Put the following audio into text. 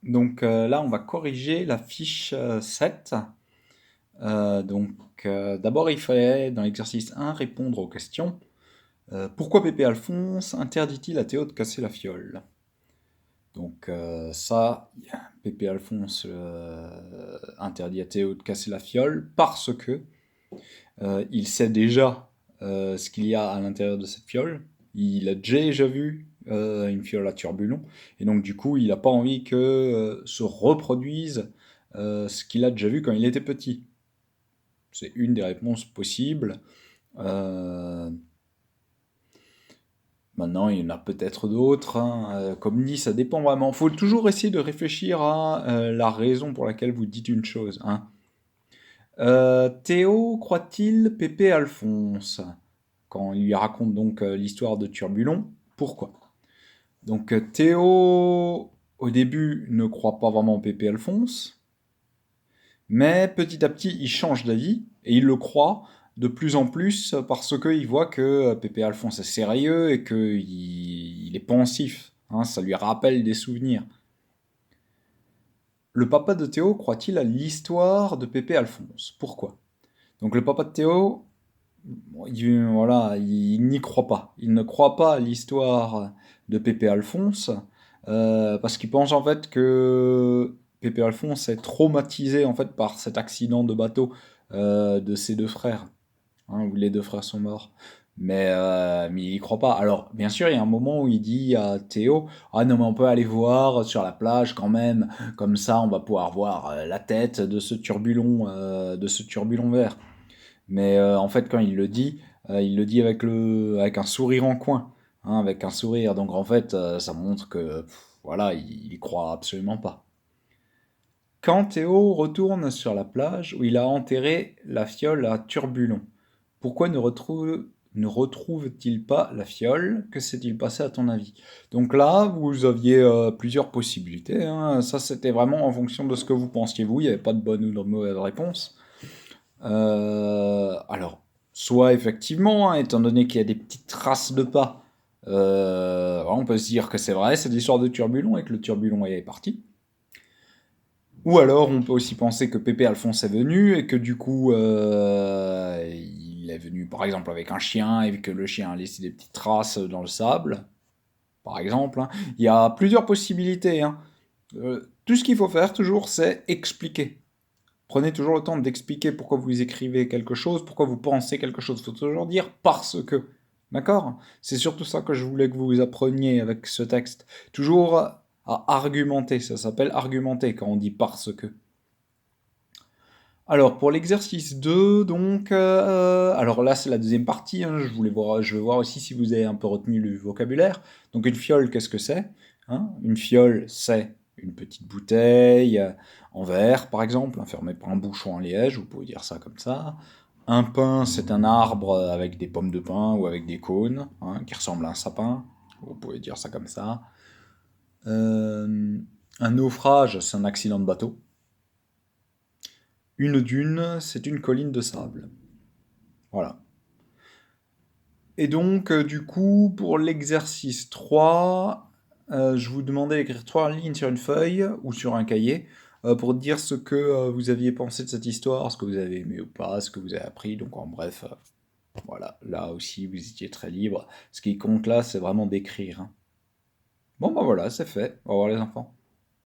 Donc là, on va corriger la fiche 7. D'abord, il fallait, dans l'exercice 1, répondre aux questions. Pourquoi Pépé Alphonse interdit-il à Théo de casser la fiole? Donc ça, Pépé Alphonse interdit à Théo de casser la fiole parce que il sait déjà ce qu'il y a à l'intérieur de cette fiole. Il a déjà vu une fiole à turbulon. Et donc, du coup, il n'a pas envie que se reproduise ce qu'il a déjà vu quand il était petit. C'est une des réponses possibles. Euh, Maintenant, il y en a peut-être d'autres, hein. Comme dit, ça dépend vraiment. Il faut toujours essayer de réfléchir à la raison pour laquelle vous dites une chose, hein. Théo croit-il Pépé Alphonse? Quand il lui raconte donc l'histoire de Turbulon, pourquoi? Donc Théo, au début, ne croit pas vraiment Pépé Alphonse, mais petit à petit, il change d'avis et il le croit de plus en plus parce qu'il voit que Pépé Alphonse est sérieux et qu'il est pensif, hein, ça lui rappelle des souvenirs. Le papa de Théo croit-il à l'histoire de Pépé Alphonse? Pourquoi? Donc le papa de Théo, bon, voilà, il n'y croit pas. Il ne croit pas à l'histoire de Pépé Alphonse parce qu'il pense en fait que Pépé Alphonse est traumatisé en fait par cet accident de bateau de ses deux frères, hein, où les deux frères sont morts. Mais il y croit pas. Alors, bien sûr, il y a un moment où il dit à Théo, ah non, mais on peut aller voir sur la plage quand même, comme ça on va pouvoir voir la tête de ce turbulon vert. Mais en fait, quand il le dit avec un sourire en coin, hein, avec un sourire. Donc en fait, ça montre que, voilà, il y croit absolument pas. Quand Théo retourne sur la plage où il a enterré la fiole à turbulon, pourquoi ne retrouve-t-il pas la fiole? Que s'est-il passé à ton avis? Donc là, vous aviez plusieurs possibilités, hein. Ça, c'était vraiment en fonction de ce que vous pensiez vous. Il n'y avait pas de bonne ou de mauvaise réponse. Alors, soit effectivement, hein, étant donné qu'il y a des petites traces de pas, on peut se dire que c'est vrai, c'est l'histoire de Turbulon et que le Turbulon est parti. Ou alors, on peut aussi penser que Pépé Alphonse est venu et que du coup, il est venu par exemple avec un chien et que le chien a laissé des petites traces dans le sable, par exemple, hein. Il y a plusieurs possibilités, hein. Tout ce qu'il faut faire toujours, c'est expliquer. Prenez toujours le temps d'expliquer pourquoi vous écrivez quelque chose, pourquoi vous pensez quelque chose. Il faut toujours dire parce que. D'accord? C'est surtout ça que je voulais que vous appreniez avec ce texte. Toujours à argumenter, ça s'appelle argumenter quand on dit parce que. Alors pour l'exercice 2, donc, alors là c'est la deuxième partie, hein, je veux voir aussi si vous avez un peu retenu le vocabulaire. Donc une fiole, qu'est-ce que c'est? Hein? Une fiole, c'est une petite bouteille en verre, par exemple, fermée par un bouchon en liège, vous pouvez dire ça comme ça. Un pin, c'est un arbre avec des pommes de pin ou avec des cônes, hein, qui ressemble à un sapin, vous pouvez dire ça comme ça. Un naufrage, c'est un accident de bateau. Une dune, c'est une colline de sable. Voilà. Et donc, du coup, pour l'exercice 3, je vous demandais d'écrire 3 lignes sur une feuille ou sur un cahier pour dire ce que vous aviez pensé de cette histoire, ce que vous avez aimé ou pas, ce que vous avez appris. Donc, en bref, voilà. Là aussi, vous étiez très libre. Ce qui compte là, c'est vraiment d'écrire, hein. Bon, bah voilà, c'est fait. Au revoir les enfants.